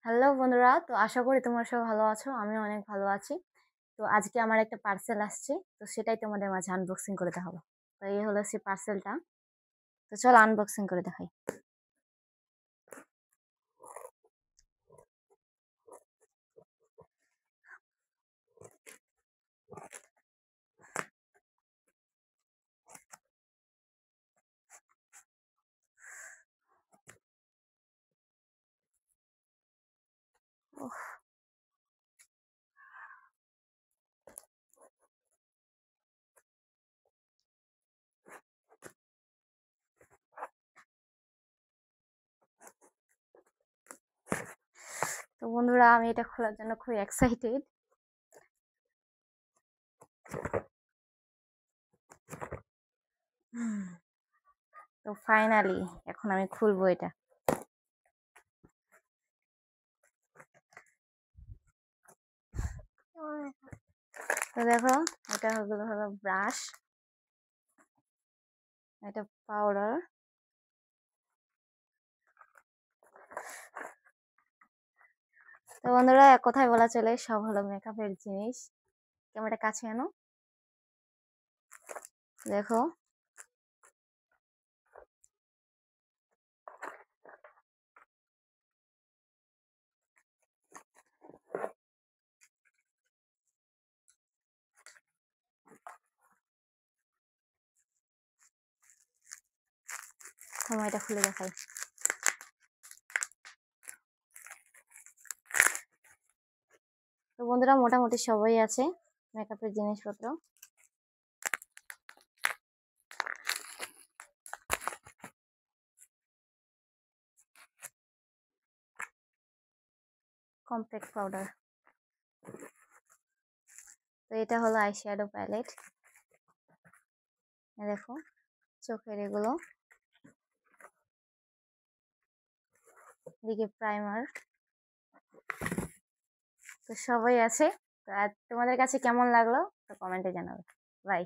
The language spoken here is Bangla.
হ্যালো বন্ধুরা, তো আশা করি তোমরা সব ভালো আছো। আমি অনেক ভালো আছি। তো আজকে আমার একটা পার্সেল আসছে, তো সেটাই তোমাদের মাঝে আনবক্সিং করে দেখাবো। তো এই হলো সেই পার্সেলটা। তো চলো আনবক্সিং করে দেখাই। তো বন্ধুরা, আমি এটা খোলার জন্য খুব এক্সাইটেড। তো ফাইনালি এখন আমি খুলবো এটা। তো দেখো, এটা হলো ব্রাশ, এটা পাউডার। তো বন্ধুরা, এক কথায় বলা চলে সব হলো মেকআপের জিনিস। ক্যামেরাটা কাছে আনো, দেখো। তোমার এটা খুলে দেখাই। তো বন্ধুরা, মোটামুটি সবাই আছে মেকআপের জিনিসপত্র। Compact powder. তো এটা হলো আইশ্যাডো প্যালেট, দেখো চোখের এগুলো, এদিকে প্রাইমার। তো সবাই আছে। তো আর তোমাদের কাছে কেমন লাগলো তো কমেন্টে জানাবে। বাই।